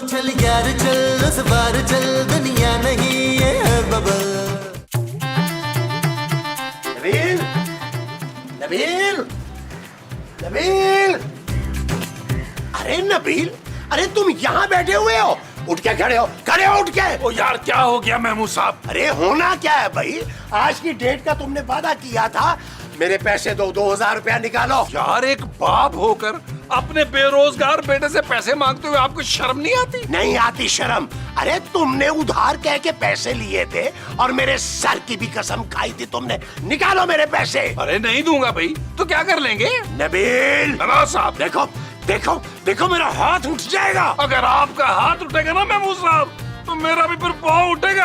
चल यार चल उस बार चल दुनिया नहीं ये है बबल। नबील, नबील, नबील, अरे नबील, अरे तुम यहाँ बैठे हुए हो? उठ के खड़े हो, खड़े हो उठ के। ओ यार क्या हो गया महमूद साहब? अरे होना क्या है भाई, आज की डेट का तुमने वादा किया था, मेरे पैसे दो, 2000 रुपया निकालो। यार एक बाप होकर अपने बेरोजगार बेटे से पैसे मांगते हुए आपको शर्म नहीं आती? नहीं आती शर्म। अरे तुमने उधार कह के पैसे लिए थे और मेरे सर की भी कसम खाई थी तुमने। निकालो मेरे पैसे। अरे नहीं दूंगा भाई, तो क्या कर लेंगे? नबील साहब देखो देखो देखो, मेरा हाथ उठ जाएगा। अगर आपका हाथ उठेगा ना महमूद साहब, तो मेरा भी फिर पाँव उठेगा।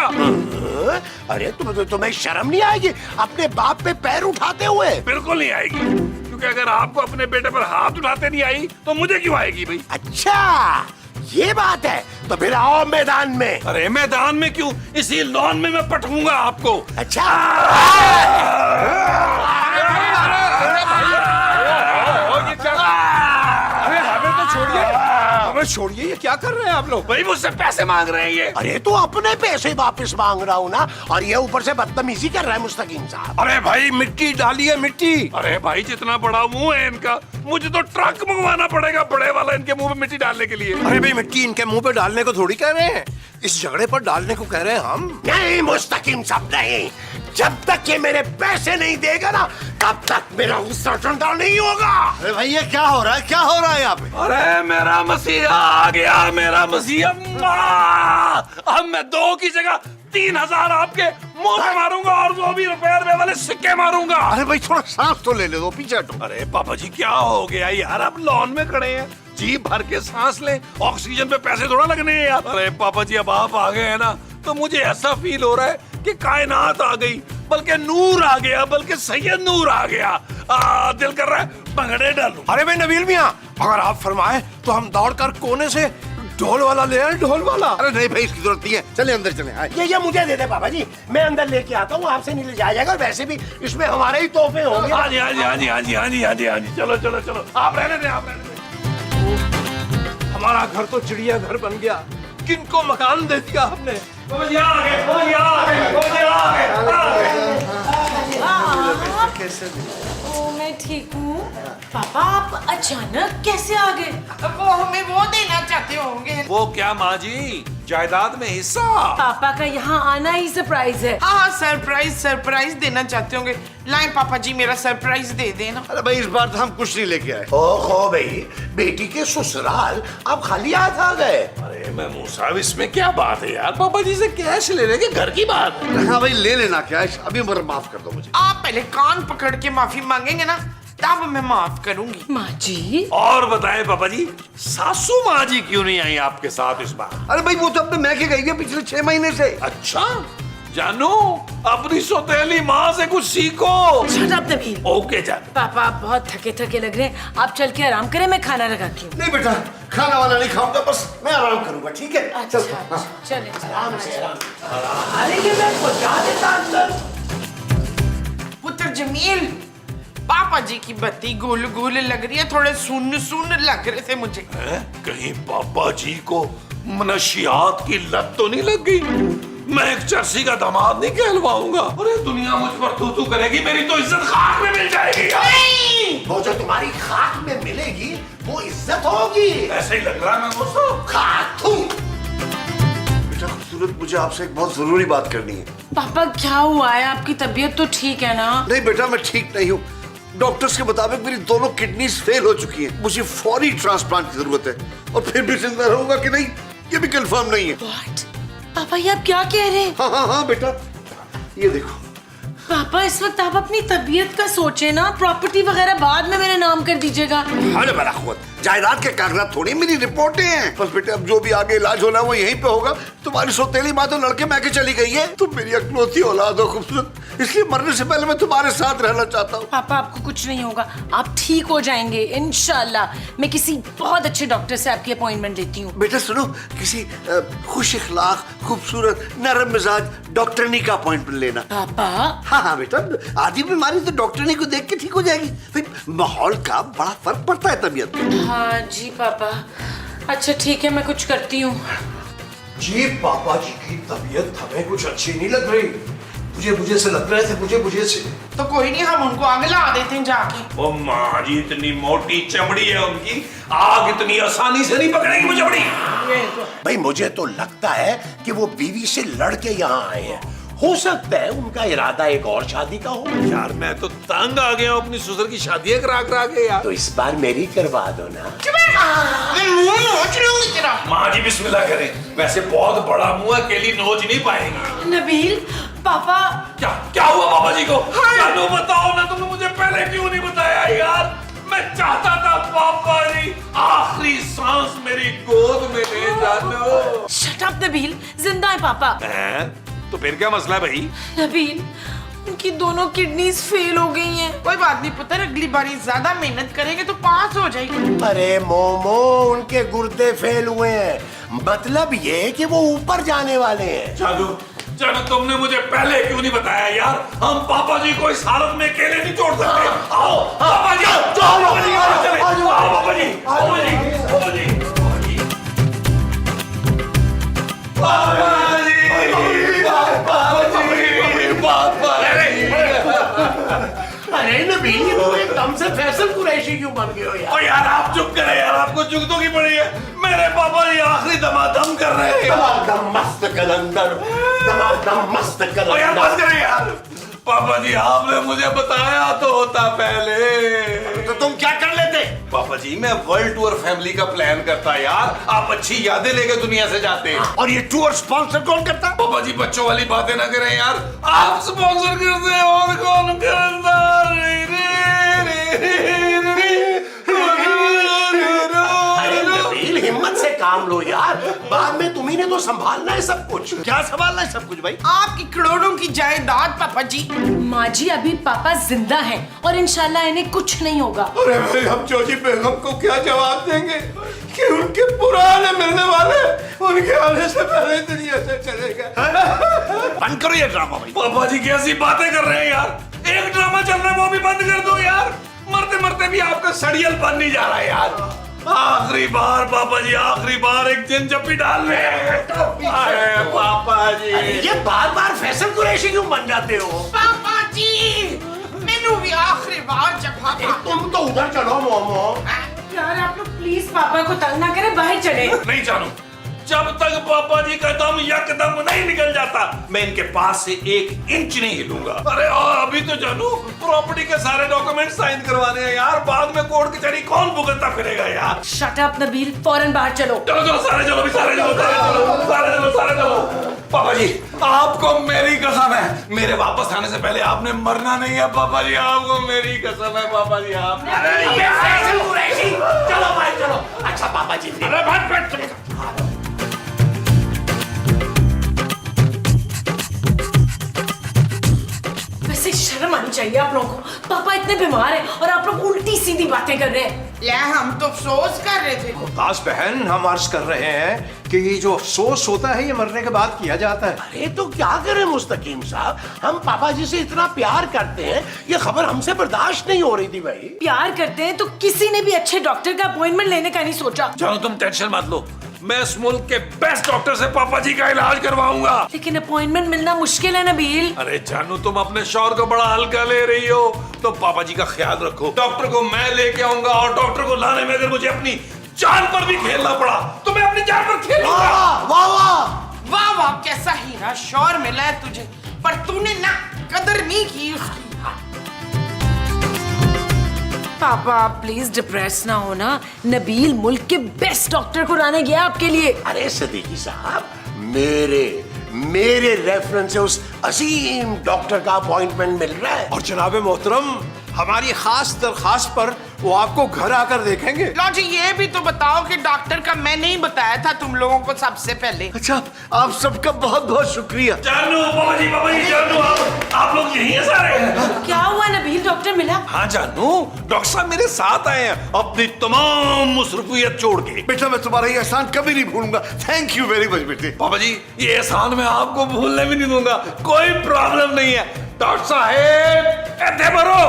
अरे तुम्हें शर्म नहीं आएगी अपने बाप पे पैर उठाते हुए? बिल्कुल नहीं आएगी, क्योंकि अगर आपको अपने बेटे पर हाथ उठाते नहीं आई तो मुझे क्यों आएगी भाई? अच्छा ये बात है, तो फिर आओ मैदान में। अरे मैदान में क्यों, इसी लॉन में मैं पटकूंगा आपको। अच्छा छोड़िए, ये क्या कर रहे हैं आप लोग? भाई मुझसे पैसे मांग रहे हैं ये। अरे तो अपने पैसे वापस मांग रहा हूँ ना, और ये ऊपर से बदतमीजी कर रहा है मुस्तकीम साहब। अरे भाई मिट्टी डालिए मिट्टी। अरे भाई जितना बड़ा मुंह है इनका, मुझे तो ट्रक मंगवाना पड़ेगा बड़े वाला इनके मुंह में मिट्टी डालने के लिए। अरे भाई मिट्टी इनके मुंह पे डालने को थोड़ी कह रहे हैं, इस झगड़े पर डालने को कह रहे हैं हम। नहीं मुस्तकीम साहब नहीं, जब तक ये मेरे पैसे नहीं देगा ना, तब तक मेरा गुस्सा ठंडा नहीं होगा। अरे भाई ये क्या हो रहा है, क्या हो रहा है यहाँ पे? अरे मेरा मसीहा आ गया, मेरा मसीहा। अब मैं 2 की जगह 3000 आपके मुंह में मारूंगा और वो भी रुपए वाले सिक्के मारूंगा। अरे भाई थोड़ा सांस तो ले दो, पीछे हटो। अरे पापा जी क्या हो गया यार, आप लॉन में खड़े हैं, जी भर के सांस लें, ऑक्सीजन पे पैसे थोड़ा लगने हैं यार। अरे पापा जी अब आप आ गए हैं ना, तो मुझे ऐसा फील हो रहा है कि कायनात आ गई, बल्कि नूर आ गया, बल्कि सैयद नूर आ गया। दिल कर रहा है भंगड़े डालूं। अरे भाई नबील मियां, अगर आप फरमाए तो हम दौड़कर कोने से ढोल वाला ले आए, ढोल वाला। अरे नहीं भाई इसकी जरूरत नहीं है, चले अंदर चले। ये मुझे दे दे पापा जी, मैं अंदर लेके आता हूँ, आपसे नहीं ले जाया जाएगा, और वैसे भी इसमें हमारे ही तोहफे होंगे। हाँ जी हाँ जी हाँ जी हाँ जी हाँ जी हाँ जी हाँ जी, चलो चलो चलो, आप रहने दें, आप रहने दें। हमारा घर तो चिड़िया घर बन गया, किनको मकान दे दिया हमने। मैं ठीक हूँ। पापा आप अचानक कैसे आ गए? वो हमें वो देना चाहते होंगे। वो क्या माँ जी, जायदाद में हिस्सा? पापा का यहाँ आना ही सरप्राइज है। हाँ सरप्राइज देना चाहते होंगे। लाएं पापा जी मेरा सरप्राइज दे देना। अरे भाई इस बार तो हम कुछ नहीं लेके आए। ओहो भाई, बेटी के ससुराल आप खाली हाथ आ गए। अरे महमूद साहब इसमें क्या बात है यार, पापा जी से कैश ले लेंगे, घर की बात है। हाँ भाई ले लेना कैश, अभी मेरा माफ कर दो मुझे। आप पहले कान पकड़ के माफी मांगेंगे ना, तब मैं माफ करूंगी। माँ जी और बताएं पापा जी, सासू माँ जी क्यों नहीं आई आपके साथ इस बार? अरे भाई वो तो अपने मैके गई है पिछले 6 महीने से। अच्छा जानू, अपनी सौतेली माँ से कुछ सीखो। Shut up Nabeel. ओके जानू। पापा आप बहुत थके थके लग रहे हैं, आप चल के आराम करें, मैं खाना लगाती हूँ। नहीं बेटा, खाना वाला नहीं खाऊंगा, बस मैं आराम करूंगा, ठीक है? अच्छा चले आराम से आराम। अरे ये मैं पहुंचा देता अंदर। पुत्र जमील, पापा जी की बत्ती गुल गुल लग रही है, थोड़े सुन्न सुन्न लग रहे थे मुझे। कहीं पापा जी को मनशियात की लत तो नहीं लग गई? मैं एक चर्सी का दामाद नहीं कहलवाऊंगा। अरे दुनिया मुझ पर तू करेगी, मेरी तो इज्जत खाक में मिल जाएगी यार। वो जो तुम्हारी खाक में मिलेगी वो इज्जत होगी। ऐसे ही लग रहा है मैं मुझसे। खातू। बेटा खूबसूरत, मुझे आपसे एक बहुत जरूरी बात करनी है। पापा क्या हुआ है, आपकी तबीयत तो ठीक है ना? नहीं बेटा मैं ठीक नहीं हूँ, डॉक्टर्स के मुताबिक मेरी दोनों किडनीज फेल हो चुकी हैं, मुझे फौरी ट्रांसप्लांट की जरूरत है। और फिर भी जिंदा रहूंगा कि नहीं ये भी कंफर्म नहीं है। What? पापा ये आप क्या कह रहे हैं? हाँ बेटा, ये देखो। पापा इस वक्त आप अपनी तबीयत का सोचे ना, प्रॉपर्टी वगैरह बाद में मेरे नाम कर दीजिएगा। अरे बड़ा खुद, जायदाद के कागजात थोड़ी मेरी रिपोर्टें हैं। बस बेटे अब जो भी आगे इलाज होना है वो यहीं पे होगा। तुम्हारी सौतेली माँ तो लड़के मैके चली गई है, तुम मेरी अकलौती औलाद हो खूबसूरत, इसलिए मरने से पहले मैं तुम्हारे साथ रहना चाहता हूँ। पापा आपको कुछ नहीं होगा, आप ठीक हो जाएंगे इंशाल्लाह। मैं किसी बहुत अच्छे डॉक्टर से आपकी अपॉइंटमेंट लेती हूँ। बेटा सुनो, किसी खुश इखलाक, खूबसूरत, नरम मिजाज डॉक्टरनी का अपॉइंटमेंट लेना। पापा हाँ बेटा, आधी बीमारी तो डॉक्टरनी को देख के ठीक हो जाएगी। भाई माहौल का बड़ा फर्क पड़ता है तबीयत पे। हाँ जी पापा। अच्छा ठीक है, मैं कुछ करती हूँ। जी पापा जी की तबीयत हमें कुछ अच्छी नहीं लग रही। मुझे से लग रहे थे, मुझे से। तो कोई नहीं, हम उनको आग लगा देते हैं जाके। ओ माँ जी, इतनी मोटी चमड़ी है उनकी, आग इतनी आसानी से नहीं पकड़ेगी वो चमड़ी। भाई मुझे तो लगता है कि वो बीवी से लड़के यहाँ आए हैं। हो सकता है उनका इरादा एक और शादी का हो। यार मैं तो तंग आ गया हूँ अपनी सुसर की शादी करा के यार। तो इस बार मेरी करवा दो ना। मैं मुंह नोच लूंगी तेरा। माँ जी बिस्मिल्लाह करें, वैसे बहुत बड़ा मुंह है, अकेली नोच नहीं पाएंगी। नबील पापा। क्या हुआ पापा जी को? जानू बताओ ना, तुमने मुझे पहले क्यों नहीं बताया यार? मैं चाहता था पापा जी आखिरी सांस मेरी गोद में ले जानो। शट अप नबील, जिंदा है पापा। तो फिर क्या मसला है भाई? नबील, उनकी दोनों किडनीज फेल हो गई हैं। कोई बात नहीं पुत्र, अगली बारी ज्यादा मेहनत करेंगे तो पास हो जाएगी। अरे मोमो, उनके गुर्दे फेल हुए हैं। मतलब ये कि वो ऊपर जाने वाले हैं। जानू तुमने मुझे पहले क्यों नहीं बताया यार? हम पापा जी को इस हालत में अकेले नहीं छोड़ सकते। आओ पापा जी, आओ पापा जी, आओ पापा जी, पापा जी, पापा जी, पापा जी। अरे नबील, तुम एकदम से फैसल कुरैशी क्यों बन गए हो यार? और यार आप चुप करें यार, आपको जुगतों की पड़ी है। मेरे पापा जी आखिरी दमादम कर रहे हैं। दमादम मस्त कलंदर, दमादम मस्त और यार कलंदर। बस करें यार। पापा जी आपने मुझे बताया तो होता पहले। तो तुम क्या कर लेते? पापा जी मैं वर्ल्ड टूर फैमिली का प्लान करता यार, आप अच्छी यादें लेके दुनिया से जाते। और ये टूर स्पॉन्सर कौन करता? पापा जी बच्चों वाली बातें ना करें यार, आप स्पॉन्सर करते हैं और कौन करता? अरे नबील, हिम्मत से काम लो यार, बाद में तुम्ही ने तो संभालना है सब कुछ। क्या संभालना है सब कुछ भाई? आपकी करोड़ों की जायदाद पापा जी। माँ जी अभी पापा जिंदा हैं और इंशाल्लाह इन्हें कुछ नहीं होगा। अरे भाई, हम जोजी बेगम को क्या जवाब देंगे कि उनके पुराने मिलने वाले उनके आने से पहले दुनिया से चले गए। बंद करो ये ड्रामा भाई। पापा जी कैसी बातें कर रहे हैं यार? एक ड्रामा चल रहा है वो भी बंद कर दो यार। मरते मरते भी आपका सड़ियल बन नहीं जा रहा है यार। आखिरी बार पापा जी, आखिरी बार एक दिन जप्पी डाल रहे हैं। पापा जी ये बार बार फैसल कुरैशी क्यों बन जाते हो? पापा जी मैनू भी आखिरी बार जब तुम तो उधर चलो मोमो। यार आप लोग प्लीज पापा को तंग ना करें, बाहर चले। नहीं जानू, जब तक पापा जी का दम यकदम नहीं निकल जाता मैं इनके पास से 1 इंच नहीं हिलूंगा। अरे और अभी तो जानू प्रॉपर्टी के सारे डॉक्यूमेंट साइन करवाने हैं यार, बाद में कोर्ट कचहरी कौन भुगतना फिरेगा यार? शट अप नबील, फौरन बाहर चलो। चलो चलो सारे चलो भी, सारे चलो, सारे चलो। पापा जी आपको मेरी कसम है, मेरे वापस आने से पहले आपने मरना नहीं है। पापा जी आपको मेरी कसम है। पापा जी आप फैसल कुरैशी, चलो भाई चलो। अच्छा पापा जी, अरे बैठ। वैसे शर्म आनी चाहिए आप लोगों को, पापा इतने बीमार हैं और आप लोग उल्टी सीधी बातें कर रहे हैं। ले हम तो अफसोस कर रहे थे। मुमताज बहन, हम अर्ज कर रहे हैं कि ये जो अफसोस होता है ये मरने के बाद किया जाता है। अरे तो क्या करें मुस्तकीम साहब, हम पापा जी से इतना प्यार करते हैं, ये खबर हमसे बर्दाश्त नहीं हो रही थी भाई। प्यार करते हैं तो किसी ने भी अच्छे डॉक्टर का अपॉइंटमेंट लेने का नहीं सोचा। जानो तुम टेंशन मत लो, मैं इस मुल्क के बेस्ट डॉक्टर से पापा जी का इलाज करवाऊंगा। लेकिन अपॉइंटमेंट मिलना मुश्किल है नबील। अरे जानू तुम अपने शौहर को बड़ा हल्का ले रही हो, तो पापा जी का ख्याल रखो। डॉक्टर को मैं लेके आऊंगा और डॉक्टर को लाने में अगर मुझे अपनी जान पर भी खेलना पड़ा तो मैं अपनी जान पर खेलूंगा। वाह वाह वाह वाह, कैसा हीरा शौहर मिला है तुझे, पर तूने ना कदर नहीं की उसकी। पापा आप प्लीज डिप्रेस ना हो ना, नबील मुल्क के बेस्ट डॉक्टर को लाने गया आपके लिए। अरे सदीकी साहब, मेरे रेफरेंस से उस अजीम डॉक्टर का अपॉइंटमेंट मिल रहा है। और जनाब मोहतरम, हमारी खास दरखास्त पर वो आपको घर आकर देखेंगे। लो जी ये भी तो बताओ कि डॉक्टर का मैंने ही बताया था तुम लोगों को सबसे पहले। अच्छा, आप सबका बहुत बहुत शुक्रिया। जानू पापा जी जानू आप लोग यहीं हैं सारे? क्या हुआ नबील, डॉक्टर मिला? हाँ जानू, डॉक्टर साहब मेरे साथ आए हैं अपनी तमाम मुसरूफियत छोड़ के। बेटा मैं तुम्हारा ये एहसान कभी नहीं भूलूंगा। थैंक यू वेरी मच बेटे। पापा जी ये एहसान मैं आपको भूलने भी नहीं दूंगा, कोई प्रॉब्लम नहीं है। डॉक्टर साहेब ऐसे भरो।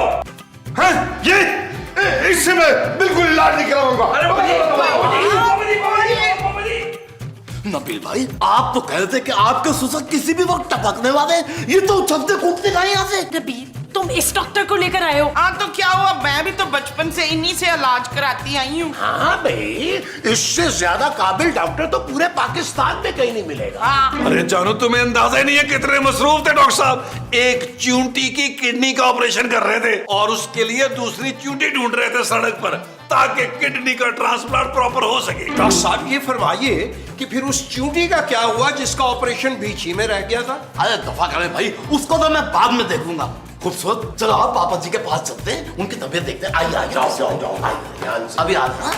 हाँ, ये इससे मैं बिल्कुल इलाज नहीं कराऊंगा। अरे पापा जी, पापा जी, पापा जी, पापा जी, नबील भाई, आप तो कह रहे थे कि आपके ससुर किसी भी वक्त टपकने वाले हैं। ये तो चलते कूदते गए यहाँ से। नबील, तुम इस डॉक्टर को लेकर आए हो? हाँ तो क्या हुआ, मैं भी तो बचपन से इन्हीं से इलाज कराती आई हूँ। हाँ भाई, इससे ज्यादा काबिल डॉक्टर तो पूरे पाकिस्तान में कहीं नहीं मिलेगा। हाँ। अरे जानू, तुम्हें अंदाजा ही नहीं है कितने मसरूफ थे डॉक्टर साहब। एक चूंटी की किडनी का ऑपरेशन कर रहे थे और उसके लिए दूसरी चूंटी ढूंढ रहे थे सड़क पर, ताकि किडनी का ट्रांसप्लांट प्रॉपर हो सके। डॉक्टर साहब ये फरमाइए कि फिर उस चूंटी का क्या हुआ जिसका ऑपरेशन बीच ही में रह गया था? अरे दफा करें भाई, उसको तो मैं बाद में देखूंगा। खूबसूरत, चलो आप पापा जी के पास चलते हैं, उनकी तबीयत देखते हैं। आइए आइए, जाओ। अभी आ रहा।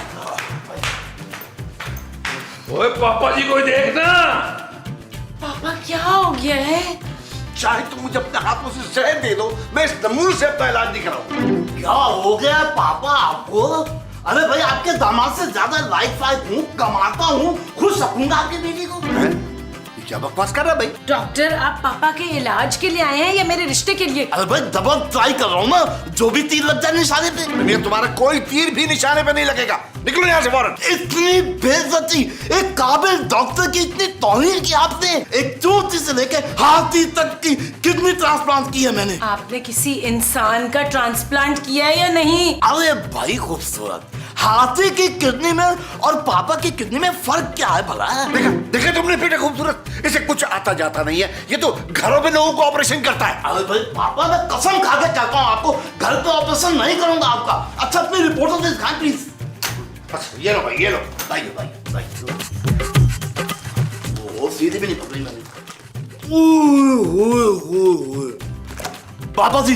ओए पापा जी को देखना। पापा क्या हो गया है? चाहे तुम मुझे अपने हाथों से जहर दे दो, मैं इस नमूने से अपना इलाज नहीं कराऊंगा। क्या हो गया पापा आपको? अरे भाई, आपके दामाद से ज्यादा लाइफ फाइफ हूँ, कमाता हूँ, खुश रखूंगा आपकी बेटी को। क्या बकवास कर रहा है भाई? डॉक्टर, आप पापा के इलाज के लिए आए हैं या मेरे रिश्ते के लिए? अरे भाई, डबल ट्राई कर रहा हूँ ना, जो भी तीर लग जाए निशाने पे। नहीं, तुम्हारा कोई तीर भी निशाने पे नहीं लगेगा। निकलो यहाँ से फौरन। इतनी बेइज्जती, एक काबिल डॉक्टर की इतनी तौहीन की आपने। एक चूंटी से लेके हाथी तक की किडनी ट्रांसप्लांट की है मैंने। आपने किसी इंसान का ट्रांसप्लांट किया है या नहीं? अरे भाई खूबसूरत, हाथी की किडनी में और पापा की किडनी में फर्क क्या है भला? देखा देखा तुमने बेटा खूबसूरत, इसे कुछ आता जाता नहीं है। ये तो घरों में लोगों को ऑपरेशन करता है। अरे भाई पापा, मैं कसम खा के कहता हूँ आपको, घर पे ऑपरेशन नहीं करूंगा आपका। अच्छा, अपनी रिपोर्टों से दिखाएं प्लीज। अच्छा ये लो भाई, ये लो। भाई वो सीधी भी नहीं पकड़ी मैंने। पापा जी,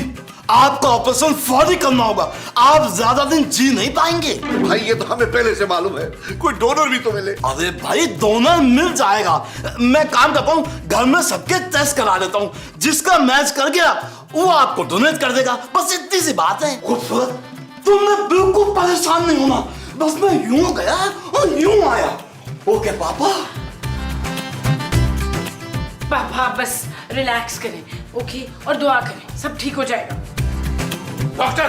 आपका ऑपरेशन फौरी करना होगा, आप ज्यादा दिन जी नहीं पाएंगे। भाई ये तो हमें पहले से मालूम है, कोई डोनर भी तो मिले। अरे भाई, डोनर मिल जाएगा। मैं काम करता हूँ, घर में सबके टेस्ट करा लेता हूँ, जिसका मैच कर गया वो आपको डोनेट कर देगा। बस इतनी सी बात है। खूबसूरत, तुमने बिल्कुल परेशान नहीं होना, बस मैं यूं गया और यूं आया। ओके पापा? पापा बस रिलैक्स करें, ओके, और दुआ करें, सब ठीक हो जाएगा। डॉक्टर,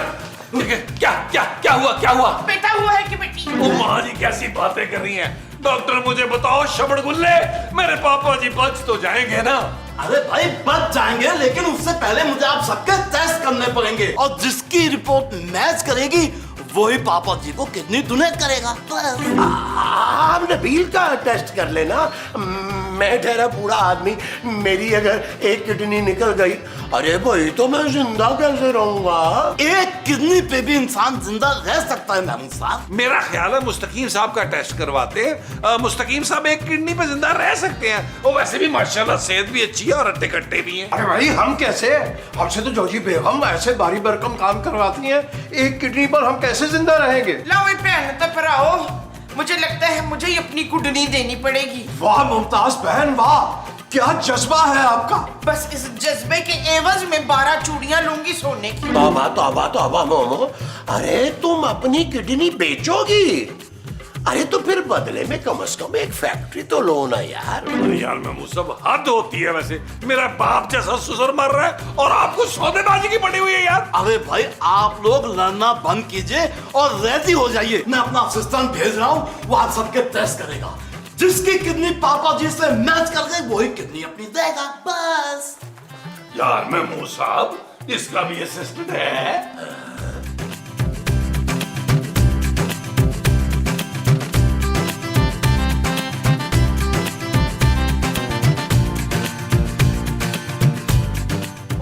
क्या क्या क्या हुआ, क्या हुआ? बेटा हुआ है कि बेटी? ओ माँ जी, कैसी बातें कर रही हैं? डॉक्टर मुझे बताओ, शबड़गुल्ले, मेरे पापा जी बच तो जाएंगे ना? अरे भाई, बच जाएंगे, लेकिन उससे पहले मुझे आप सबके टेस्ट करने पड़ेंगे, और जिसकी रिपोर्ट मैच करेगी वही पापा जी को किडनी डोनेट करेगा। आप नबील का टेस्ट कर लेना। मैं ठहरा बूढ़ा आदमी, मेरी अगर एक किडनी निकल गई, अरे भाई तो मैं जिंदा कैसे रहूंगा? एक किडनी पे भी इंसान जिंदा रह सकता है महमूद साहब। मेरा ख्याल है मुस्तकीम साहब का टेस्ट करवाते हैं। मुस्तकीम साहब एक किडनी पे जिंदा रह सकते हैं। वो वैसे भी माशाल्लाह सेहत भी अच्छी है और हट्टे कट्टे भी हैं। अरे भाई, हम कैसे? हमसे तो जोजी बेगम ऐसे बारी बरकम काम करवाती हैं, एक किडनी पर हम कैसे जिंदा रहेंगे? लो भैन तो फिराओ, मुझे लगता है मुझे ही अपनी कुंडली देनी पड़ेगी। वाह मुमताज बहन, वाह, क्या जज्बा है आपका। बस इस जज्बे के एवज में 12 चूड़ियां लूंगी सोने की। तौबा तौबा तौबा मोमो, अरे तुम अपनी किडनी बेचोगी? अरे तो फिर बदले में कम से कम एक फैक्ट्री तो लो ना यार। अरे यार महमूद साहब, हद होती है वैसे। मेरा बाप जैसा ससुर मर रहा है और आपको सौदेबाजी की पड़ी हुई है यार। अरे भाई, आप लोग लड़ना बंद कीजिए और रेडी हो जाइए। मैं अपना असिस्टेंट भेज रहा हूँ, वो आप सबके टेस्ट करेगा। जिसकी किडनी पापा जी से मैच कर गई वही किडनी अपनी देगा, बस। यार महमूद साहब, इसका भी असिस्टेंट है?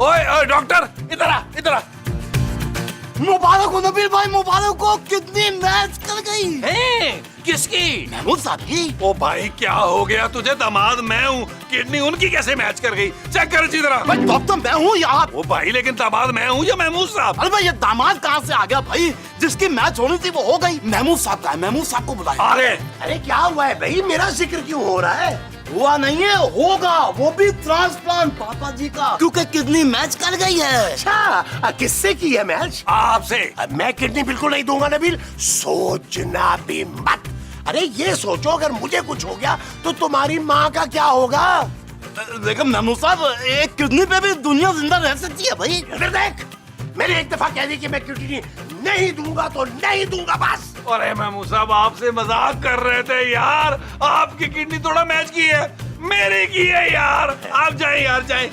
ओए डॉक्टर, इधर आ, इधर आ। मुबारक हो नबील भाई, मुबारक हो, किडनी मैच कर गई। हैं? किसकी? महमूद साहब की। ओ भाई, क्या हो गया तुझे? दामाद मैं हूँ, किडनी उनकी कैसे मैच कर गई? चेक कर अच्छी तरह। भाई डॉक्टर मैं हूँ यहाँ। ओ भाई, लेकिन दामाद मैं हूँ या महमूद साहब? अरे भाई, ये दामाद कहाँ से आ गया भाई? जिसकी मैच होनी थी वो हो गई। महमूद साहब का है, महमूद साहब को बुलाया। अरे क्या हुआ है भाई? मेरा जिक्र क्यों हो रहा है? हुआ नहीं है, होगा, वो भी ट्रांसप्लांट पापा जी का, क्योंकि किडनी मैच कर गई है। अच्छा, किससे की है मैच? आपसे। मैं किडनी बिल्कुल नहीं दूंगा नबील, सोचना भी मत। अरे ये सोचो, अगर मुझे कुछ हो गया तो तुम्हारी माँ का क्या होगा? देखो महमूद साहब, एक किडनी पे भी दुनिया जिंदा रह सकती है भाई। इधर देख, मैंने एक दफा कह दी कि मैं किडनी नहीं दूंगा तो नहीं दूंगा, बस। अरे महमूद साहब आपसे मजाक कर रहे थे यार, आपकी किडनी थोड़ा मैच की है, मेरी की है यार। आप जाएं यार, जाएं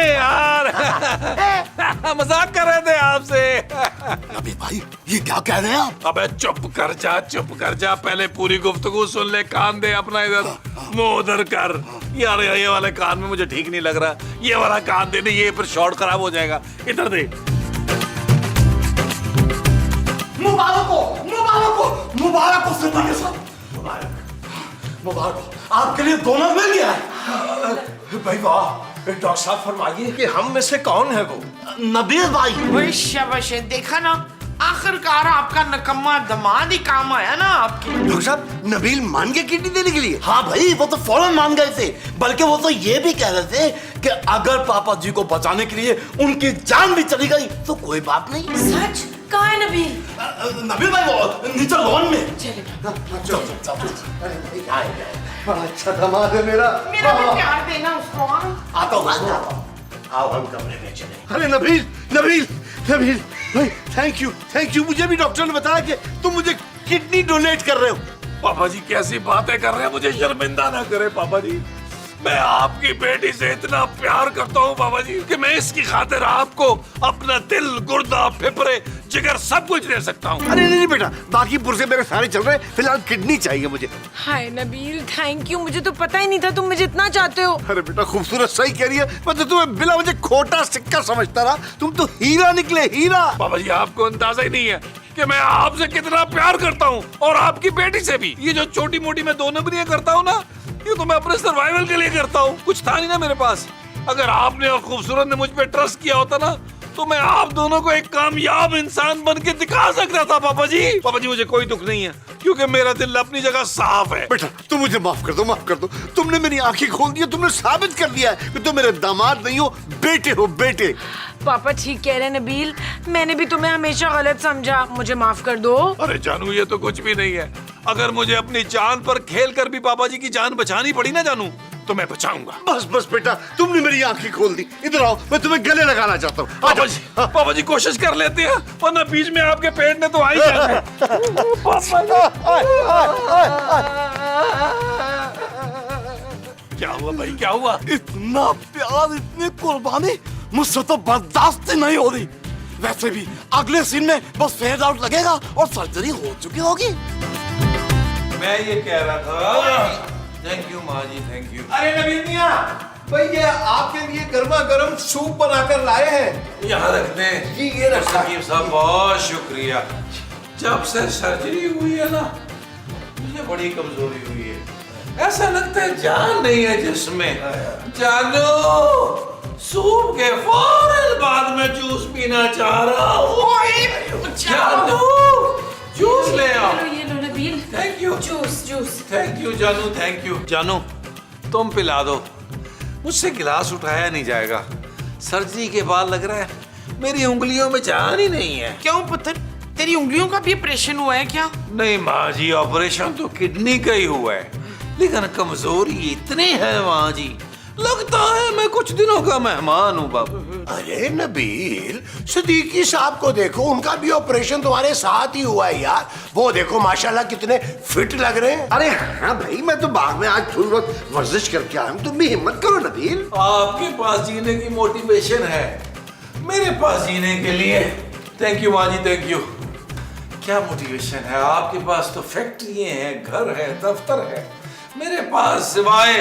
यार। मजाक कर रहे थे आपसे। नबील भाई ये क्या कह रहे हैं आप? अबे चुप कर जा, पहले पूरी गुफ्तगू सुन ले, कान दे अपना इधर, मुंह उधर कर। यार ये वाले कान में मुझे ठीक नहीं लग रहा, ये वाला कान दे, नहीं ये फिर शॉर्ट खराब हो जाएगा, इधर दे। मुबारक हो सिद्दीकी साहब, मुबारक हो, आपके लिए दोनों मिल गया है। भाई वाह, डॉक्टर साहब फरमाइए कि हम में से कौन है वो? नबील भाई। वही शाबाश है, देखा ना, आखिरकार आपका नकम्मा दामाद ही काम आया ना आपकी। डॉक्टर साहब नबील मान गया किडनी देने के लिए? हाँ भाई, वो तो फौरन मान गए थे, बल्कि वो तो ये भी कह रहे थे कि अगर पापा जी को बचाने के लिए उनकी जान भी चली गई तो कोई बात नहीं। सच? कहाँ है नबील? नबील भाई वो नीचे लॉन में। चले। बड़ा अच्छा दामाद है मेरा। मेरा भी प्यार देना उसको। हाँ? आता हूँ। आओ हम कमरे में चले। अरे नबील भाई थैंक यू, मुझे भी डॉक्टर ने बताया कि तुम मुझे किडनी डोनेट कर रहे हो। पापा जी कैसी बातें कर रहे हैं, मुझे शर्मिंदा ना करे पापा जी। मैं आपकी बेटी से इतना प्यार करता हूँ पापा जी कि मैं इसकी खातिर आपको अपना दिल, गुर्दा, फेफड़े, जिगर सब कुछ दे सकता हूँ। अरे नहीं बेटा, बाकी पुरजे मेरे सारे चल रहे हैं, फिलहाल किडनी चाहिए मुझे। हाय नबील, थैंक यू, मुझे तो पता ही नहीं था तुम मुझे इतना चाहते हो। अरे बेटा खूबसूरत सही कह रही है, मैं तो तुम्हें बिना मुझे खोटा सिक्का समझता रहा, तुम तो हीरा निकले, हीरा। पापा जी आपको अंदाजा ही नहीं है कि मैं आपसे कितना प्यार करता हूँ, और आपकी बेटी से भी। ये जो छोटी मोटी मैं 2 नंबरियां करता हूँ ना, ये तो मैं अपने सर्वाइवल के लिए करता हूँ, कुछ था नहीं ना मेरे पास। अगर आपने और खूबसूरत ने मुझ पे ट्रस्ट किया होता ना, तो मैं आप दोनों को एक कामयाब इंसान बन के दिखा सकता था पापा जी। पापा जी मुझे कोई दुख नहीं है, क्योंकि मेरा दिल अपनी जगह साफ है। बेटा तुम मुझे माफ कर दो, तुमने मेरी आंखें खोल दी, तुमने साबित कर दिया है कि तुम मेरे दामाद नहीं हो, बेटे हो, बेटे। पापा ठीक कह रहे हैं नबील, मैंने भी तुम्हें हमेशा गलत समझा, मुझे माफ कर दो। अरे जानू ये तो कुछ भी नहीं है, अगर मुझे अपनी जान पर खेल कर भी पापा जी की जान बचानी पड़ी ना जानू, तो मैं बचाऊंगा। बस बेटा, तुमने मेरी आंखें खोल दी। इधर आओ, मैं तुम्हें गले लगाना चाहता हूँ। पापा जी कोशिश कर लेते हैं, वरना बीच में आपके पेट ने तो आ ही जाना। क्या हुआ भाई, क्या हुआ? इतना प्यार, इतनी कुर्बानी मुझसे तो बर्दाश्त ही नहीं हो रही। वैसे भी अगले सीन में बस फेड आउट लगेगा और सर्जरी हो चुकी होगी। मैं ये कह रहा था, थैंक यू माँ जी, थैंक यू। अरे नबील मियां, भाई ये आपके लिए गर्मा गर्म सूप बनाकर लाए हैं। यहाँ रख दें। जी ये रखा। सकीब साहब बहुत शुक्रिया। जब से सर्जरी हुई है ना, मुझे बड़ी कमजोरी हुई है, ऐसा लगता है जान नहीं है जिसमें। जानू, सूप के फौरन बाद में जूस पीना चाह रहा हूँ। जानू, जूस ले आओ। ये लो Nabeel, thank you. Juice. Thank you जानू, थैंक यू। जानू तुम पिला दो, मुझसे गिलास उठाया नहीं जाएगा। सर्जरी के बाद लग रहा है मेरी उंगलियों में जान ही नहीं है। क्यों पुत्र, तेरी उंगलियों का भी ऑपरेशन हुआ है क्या? नहीं माँ जी, ऑपरेशन तो किडनी का ही हुआ है, लेकिन कमजोरी इतनी है माँ जी, लगता है मैं कुछ दिनों का मेहमान हूँ बाबू। अरे नबील, सिद्दीकी साहब को देखो, उनका भी ऑपरेशन तुम्हारे साथ ही हुआ है यार। वो देखो माशाल्लाह कितने फिट लग रहे हैं। अरे हाँ भाई, मैं तो बाग में आज थोड़ी बहुत वर्जिश करके आया हूँ, तुम भी हिम्मत करो नबील। आपके पास जीने की मोटिवेशन है, मेरे पास जीने के लिए थैंक यू माँ जी, थैंक यू। क्या मोटिवेशन है आपके पास? तो फैक्ट्री है, घर है, दफ्तर है, मेरे पास सिवाय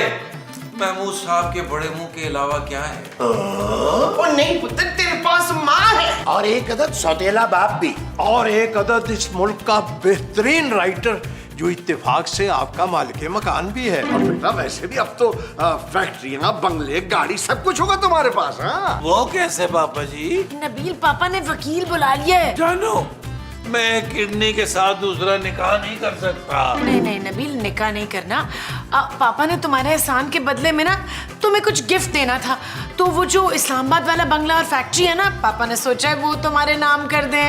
महमूद साहब के बड़े मुंह के अलावा क्या है? ओ नहीं पुत्र, तेरे पास माँ है, और एक अदद सौतेला बाप भी, और एक अदद इस मुल्क का बेहतरीन राइटर जो इत्तेफाक से आपका मालिक मकान भी है। और बेटा वैसे भी अब तो फैक्ट्रियाँ, बंगले, गाड़ी सब कुछ होगा तुम्हारे पास। हाँ वो कैसे पापा जी? नबील पापा ने वकील बुला लिया है। जानू, मैं किडनी के साथ दूसरा निकाह नहीं कर सकता। नहीं नबील, निकाह नहीं करना। पापा ने तुम्हारे एहसान के बदले में ना तुम्हें कुछ गिफ्ट देना था, तो वो जो इस्लामाबाद वाला बंगला और फैक्ट्री है ना, पापा ने सोचा है वो तुम्हारे नाम कर दें।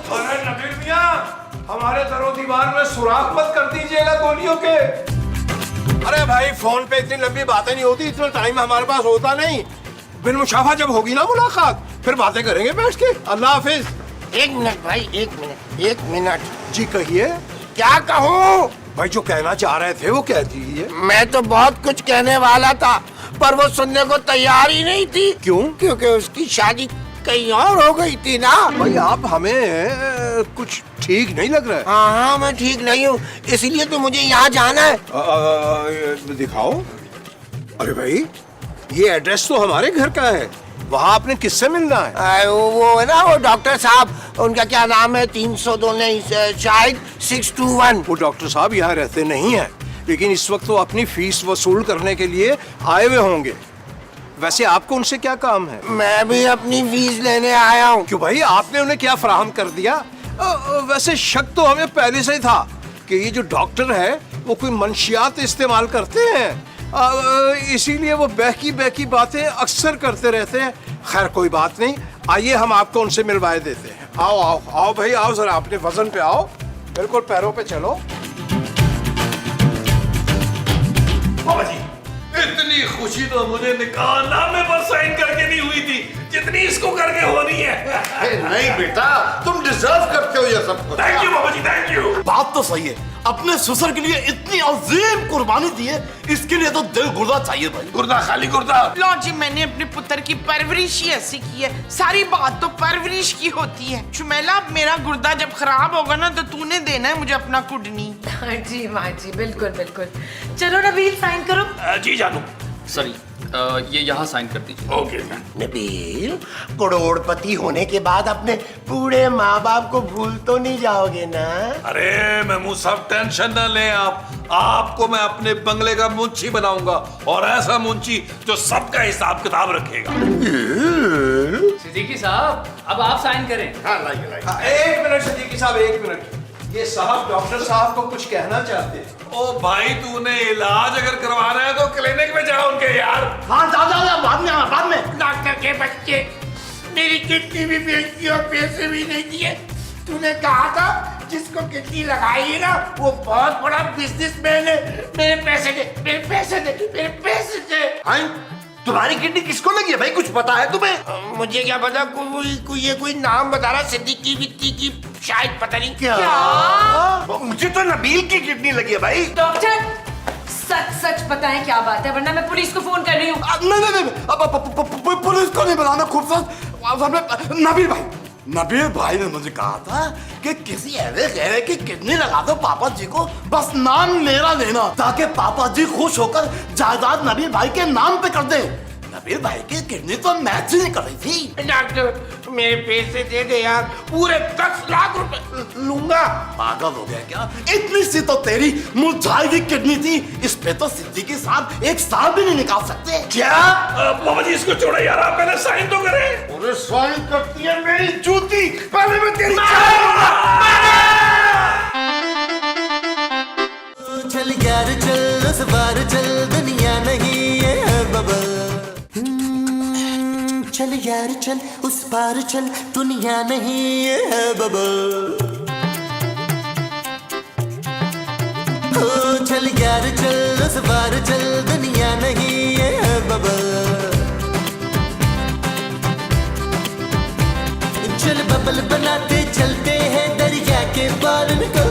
अरे नबील मियां, हमारे दरो दीवार में सुराख मत कर दीजिएगा गोलियों के। अरे भाई, फोन पे इतनी लंबी बातें नहीं होती, इतना टाइम हमारे पास होता नहीं। बिन मुशाफा जब होगी ना मुलाकात फिर बातें करेंगे बैठ के। अल्लाह हाफिज। एक मिनट भाई, एक मिनट। जी कहिए। क्या कहूँ? भाई जो कहना चाह रहे थे वो कह दीजिए। मैं तो बहुत कुछ कहने वाला था पर वो सुनने को तैयार ही नहीं थी। क्यों? क्योंकि उसकी शादी कहीं और हो गई थी ना। भाई आप हमें कुछ ठीक नहीं लग रहा है। हाँ, मैं ठीक नहीं हूँ, इसीलिए तो मुझे यहाँ जाना है। दिखाओ। अरे भाई ये एड्रेस तो हमारे घर का है, वहाँ आपने किससे मिलना है? वो है ना वो डॉक्टर साहब, उनका क्या नाम है, 302 नहीं शायद 621। वो डॉक्टर साहब यहाँ रहते नहीं हैं, लेकिन इस वक्त वो अपनी फीस वसूल करने के लिए आए हुए होंगे। वैसे आपको उनसे क्या काम है? मैं भी अपनी फीस लेने आया हूँ। क्यों भाई, आपने उन्हें क्या फराहम कर दिया? वैसे शक तो हमें पहले से ही था कि ये जो डॉक्टर है वो कोई मंशियात इस्तेमाल करते हैं, इसीलिए वो बहकी बातें अक्सर करते रहते हैं। खैर कोई बात नहीं, आइए हम आपको उनसे मिलवाए देते हैं। आओ आओ आओ भाई आओ, जरा अपने वजन पे आओ, बिल्कुल पैरों पे चलो। बाबा जी, इतनी खुशी तो मुझे निकाहनामे पर साइन करके नहीं हुई थी जितनी इसको करके होनी है। नहीं बेटा, तुम डिजर्व करते हो ये सब कुछ। Thank you Baba ji, thank you. बात तो सही है, अपने ससुर के लिए इतनी अजीम कुर्बानी दी है, इसके लिए तो दिल गुर्दा चाहिए भाई। गुर्दा खाली गुर्दा। लो जी, मैंने अपने पुत्र की परवरिश ही ऐसी की है। सारी बात तो परवरिश की होती है। चुमेला, मेरा गुर्दा जब खराब होगा ना तो तूने देना है मुझे अपना कुडनी। जी माँ जी, बिल्कुल बिल्कुल। चलो नबील साइन करो। जी जानू। सॉरी, ये यहाँ साइन कर दीजिए। ओके। नबील, करोड़पति होने के बाद अपने बूढ़े माँ बाप को भूल तो नहीं जाओगे ना? अरे महमूद साहब, टेंशन ना लें आप, आपको मैं अपने बंगले का मुंशी बनाऊंगा, और ऐसा मुंशी जो सबका हिसाब किताब रखेगा। सिद्दीकी साहब, अब आप साइन करें। हाँ लाइए लाइए। हाँ, एक मिनट सिद्दीकी साहब, एक मिनट। ये साहब डॉक्टर साहब को कुछ कहना चाहते हैं। ओ भाई, तूने इलाज अगर करवाना है तो क्लिनिक में जा उनके यार। हाँ जा बाद में, बाद में। डॉक्टर के बच्चे, मेरी किडनी भी बेच दी और पैसे भी नहीं दिए। तूने कहा था जिसको किडनी लगाई है ना वो बहुत बड़ा बिजनेसमैन है। मेरे पैसे दे, मेरे पैसे दे, मेरे पैसे दे। हाँ, तुम्हारी किडनी किसको लगी है भाई, कुछ पता है तुम्हें? मुझे क्या पता, कोई नाम बता रहा, सिद्दीकी विद्दी की शायद, पता नहीं क्या। मुझे तो नबील की किडनी लगी है भाई। डॉक्टर सच सच बताएं क्या बात है, वरना मैं पुलिस को फोन कर रही हूँ। नहीं, अब पुलिस को नहीं बताना। खूबसूरत नबील भाई ने मुझे कहा था कि किसी ऐसे गहरे की किडनी लगा दो पापा जी को, बस नाम मेरा लेना, ताकि पापा जी खुश होकर जायदाद नबील भाई के नाम पे कर दे। नबील भाई की किडनी तो मैच ही नहीं कर रही थी। डॉक्टर, मेरे पैसे दे दे यार, पूरे 10 लाख रुपए लूंगा। पागल हो गया क्या? इतनी सी तो तेरी मुरझाई हुई किडनी थी, इस पे तो सिद्दीकी साहब 1 साल भी नहीं निकाल सकते। क्या? बाबा जी, इसको छोड़ो यार, आप पहले साइन तो करें। अरे साइन करती है मेरी जूती, पहले मैं तेरी चल यार चल, उस बार चल, दुनिया नहीं है बबल। चल यार चल, उस पार चल, दुनिया नहीं है बबल। ओ चल यार चल, उस पार चल, दुनिया नहीं है बबल। चल बबल बनाते चलते हैं, दरिया के पार निकल